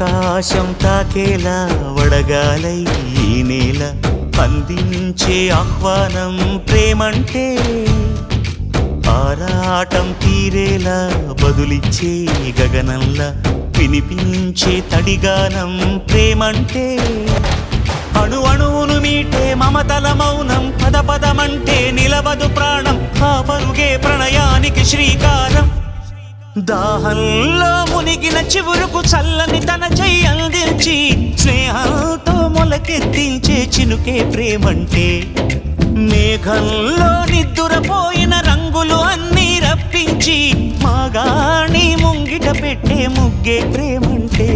ఆకాశం తాకేలా వడగాలై ఈ నేల అందించే ఆహ్వానం ప్రేమంటే ఆరాటం తీరేలా బదులిచ్చే గగనంలా వినిపించే తడిగానం ప్రేమంటే అణు అణువును మీటే మమతల మౌనం పద పదమంటే నిలవదు ప్రాణం ఆ పరుగే ప్రణయానికి శ్రీకారం దాహంలో మునిగిన చివురుకు చల్లని తన చెయ్యి అందించి స్నేహంతో మొలకెత్తించే చినుకే ప్రేమంటే మేఘంలో నిద్దురపోయిన రంగులు అన్నీ రప్పించి మాగాణి ముంగిట పెట్టే ముగ్గే ప్రేమంటే